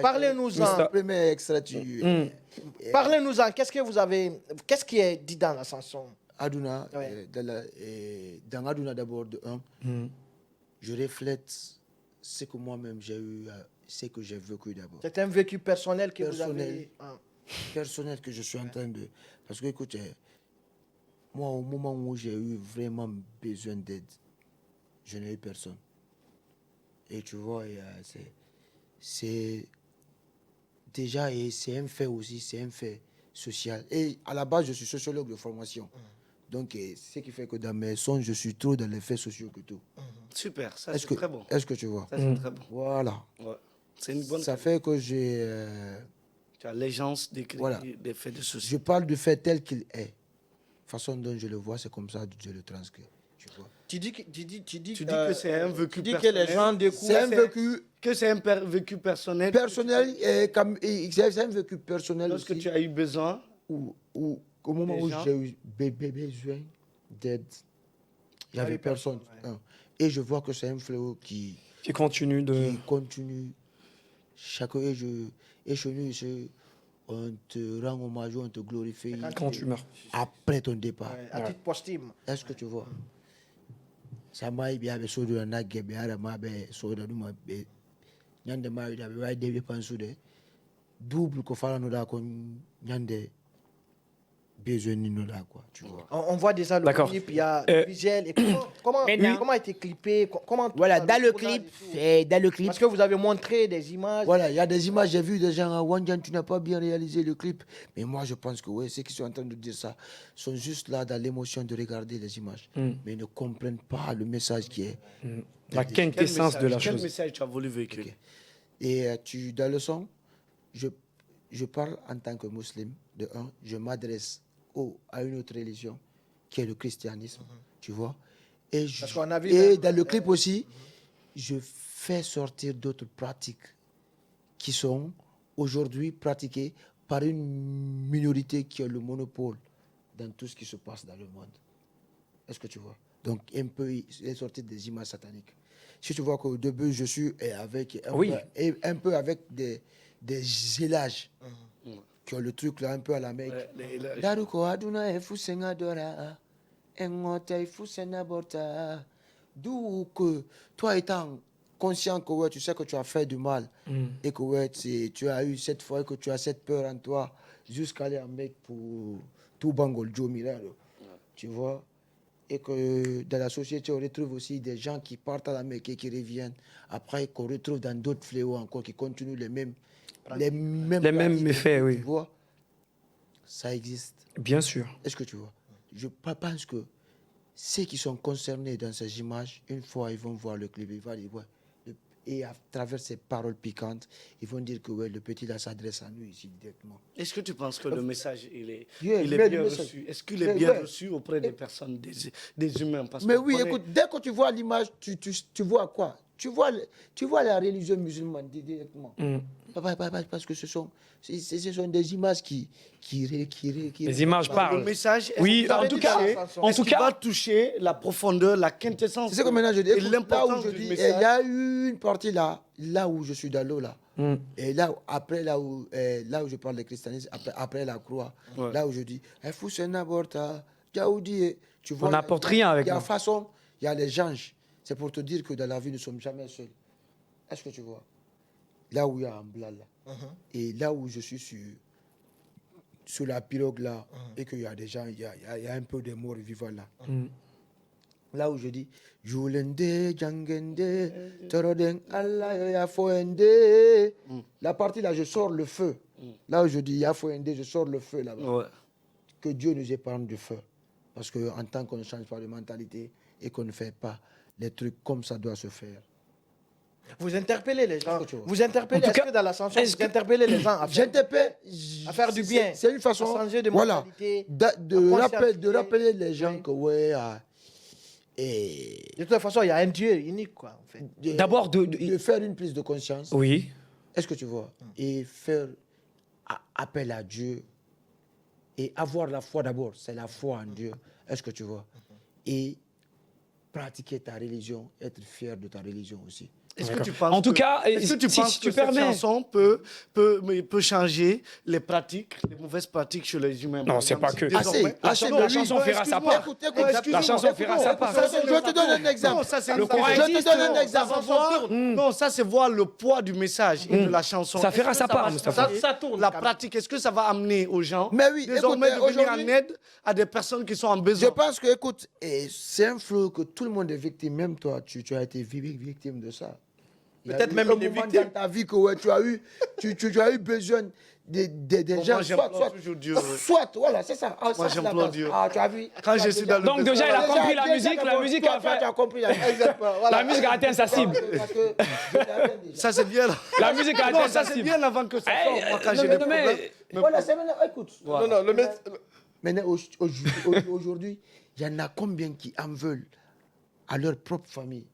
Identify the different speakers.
Speaker 1: Parlez-nous-en.
Speaker 2: Premier extrait,
Speaker 1: Parlez-nous-en. Qu'est-ce qui est dit dans la chanson?
Speaker 2: Aduna,
Speaker 1: Ouais.
Speaker 2: dans Aduna d'abord, je reflète ce que moi-même j'ai eu, ce que j'ai vécu d'abord.
Speaker 1: C'est un vécu personnel que vous avez.
Speaker 2: Personnel que je suis en train de... Parce que, écoute, moi, au moment où j'ai eu vraiment besoin d'aide, je n'ai eu personne. Et tu vois, c'est déjà, et c'est un fait aussi, c'est un fait social. Et à la base, je suis sociologue de formation. Donc, ce qui fait que dans mes sons, je suis trop dans les faits sociaux que tout.
Speaker 3: Super, ça c'est très bon.
Speaker 2: Est-ce que tu vois?
Speaker 3: Ça c'est très bon.
Speaker 2: Voilà.
Speaker 3: Ouais. C'est une bonne.
Speaker 2: Ça fait que j'ai...
Speaker 3: Tu as l'agence d'écrire
Speaker 2: voilà.
Speaker 3: des faits de société.
Speaker 2: Je parle du fait tel qu'il est. La façon dont je le vois, c'est comme ça que je le transcris. Tu vois?
Speaker 1: Tu dis que
Speaker 3: c'est un vécu
Speaker 1: tu dis
Speaker 3: personnel.
Speaker 1: que les gens découvrent.
Speaker 2: C'est un vécu
Speaker 3: Que c'est un vécu personnel.
Speaker 2: personnel et c'est un vécu personnel
Speaker 3: Lorsque
Speaker 2: aussi.
Speaker 3: tu as eu besoin.
Speaker 2: Au moment où j'ai eu besoin d'aide, il n'y avait personne. Ouais. Et je vois que c'est un fléau qui
Speaker 4: continue de...
Speaker 2: Qui continue. Chaque on te rend hommage, on te glorifie.
Speaker 4: Quand tu meurs.
Speaker 2: Après ton départ.
Speaker 1: Ouais, à titre posthume.
Speaker 2: Est-ce que tu vois? Ça m'a bien avec ce de la guerre, nyande ma ida be wa de pensude double ko fala no da ko nyande besoin no da quoi, tu vois.
Speaker 1: On voit déjà le clip, il y a le visuel et comment a été clippé,
Speaker 2: voilà, dans le clip,
Speaker 1: parce que vous avez montré des images.
Speaker 2: Voilà, il y a des images, j'ai vu des gens à Wanjan, tu n'as pas bien réalisé le clip, mais moi je pense que ceux qui sont en train de dire ça sont juste là dans l'émotion de regarder les images, mais ils ne comprennent pas le message qui est
Speaker 4: la quintessence de la chose.
Speaker 3: Quel message tu as voulu véhiculer?
Speaker 2: Okay. Et dans le son, je parle en tant que musulman, de un, je m'adresse à une autre religion qui est le christianisme, tu vois. Et, dans le clip aussi, je fais sortir d'autres pratiques qui sont aujourd'hui pratiquées par une minorité qui a le monopole dans tout ce qui se passe dans le monde. Est-ce que tu vois? Donc, un peu sortir des images sataniques. Si tu vois qu'au début, je suis un peu avec des élages qui ont le truc là un peu à la Mecque. Daruko aduna efusenga dora engota efusena borta. D'où que toi étant conscient que tu sais que tu as fait du mal et que tu as eu cette fois que tu as cette peur en toi jusqu'à aller en Mecque pour tout Bangol Joe Mirado. Tu vois? Et que dans la société, on retrouve aussi des gens qui partent à la Mecque et qui reviennent. Après, qu'on retrouve dans d'autres fléaux encore, qui continuent les mêmes
Speaker 4: méfaits, oui.
Speaker 2: Tu vois, ça existe.
Speaker 4: Bien sûr.
Speaker 2: Est-ce que tu vois? Je pense que ceux qui sont concernés dans ces images, une fois ils vont voir le clip, ils vont dire, et à travers ces paroles piquantes, ils vont dire que le petit là s'adresse à nous ici directement.
Speaker 3: Est-ce que tu penses que le message il est bien reçu? Est-ce qu'il est bien reçu auprès des personnes, des humains?
Speaker 2: Mais oui, écoute, dès que tu vois l'image, tu vois quoi? Tu vois la religion musulmane directement. Parce que ce sont des images qui
Speaker 4: les images parlent.
Speaker 3: Le message,
Speaker 4: oui, en tout cas,
Speaker 3: va toucher la profondeur, la quintessence.
Speaker 2: C'est ce que maintenant je dis.
Speaker 3: L'importance du message.
Speaker 2: Il y a eu une partie là où je suis dans l'eau là. Et là où je parle de christianisme, après la croix, là où je dis, tu vois,
Speaker 4: on n'apporte rien avec
Speaker 2: il y a façon, il y a les anges. C'est pour te dire que dans la vie, nous ne sommes jamais seuls. Est-ce que tu vois? Là où il y a un blanc là. Et là où je suis sur la pirogue là, et qu'il y a des gens, il y a un peu de morts vivants là. Là où je dis, Julende, Djangende, Toroden, Allah, Yafoende. La partie là, je sors le feu. Là où je dis Yafoende, je sors le feu là-bas. Que Dieu nous épargne du feu. Parce qu'en tant qu'on ne change pas de mentalité et qu'on ne fait pas les trucs comme ça doit se faire.
Speaker 1: Vous interpellez les gens. Vous interpellez, est-ce que dans la chanson, vous interpellez les gens à faire du bien.
Speaker 2: C'est une façon
Speaker 1: changer de mentalité,
Speaker 2: de rappeler les gens que
Speaker 1: de toute façon, il y a un Dieu unique, quoi. En fait.
Speaker 4: D'abord
Speaker 2: de faire une prise de conscience.
Speaker 4: Oui.
Speaker 2: Est-ce que tu vois? Et faire appel à Dieu et avoir la foi d'abord. C'est la foi en Dieu. Est-ce que tu vois? Et pratiquer ta religion, être fier de ta religion aussi.
Speaker 3: Est-ce que tu penses
Speaker 4: en tout cas,
Speaker 3: est-ce que tu penses que cette chanson peut changer les pratiques, les mauvaises pratiques chez les humains?
Speaker 4: Non, c'est pas que.
Speaker 3: La chanson
Speaker 4: fera sa part. La chanson fera sa part.
Speaker 2: Je te donne un exemple.
Speaker 3: Je te donne un exemple. Non, ça c'est voir le poids du message et de la chanson.
Speaker 4: Ça fera sa part, Moustapha.
Speaker 3: Ça tourne. La pratique, est-ce que ça va amener aux gens
Speaker 2: désormais
Speaker 3: de venir en aide à des personnes qui sont en besoin?
Speaker 2: Je pense que, écoute, c'est un flot que tout le monde est victime. Même toi, tu as été victime de ça.
Speaker 1: Peut-être même une victime
Speaker 2: dans ta vie que tu as eu besoin des gens. Soit, voilà, c'est ça.
Speaker 3: Moi, j'emploie Dieu.
Speaker 2: Tu as vu.
Speaker 3: Quand je suis dans le
Speaker 4: Donc déjà, il a compris la musique a fait.
Speaker 2: Tu as compris
Speaker 4: La musique a atteint sa cible.
Speaker 3: Ça, c'est bien.
Speaker 4: La musique a atteint sa
Speaker 3: ça, c'est
Speaker 4: cible.
Speaker 3: bien avant que ça sorte. Moi, quand j'ai des problèmes.
Speaker 2: Voilà, c'est maintenant. Écoute.
Speaker 1: Non,
Speaker 2: Maintenant, aujourd'hui, il y en a combien qui en veulent à leur propre famille?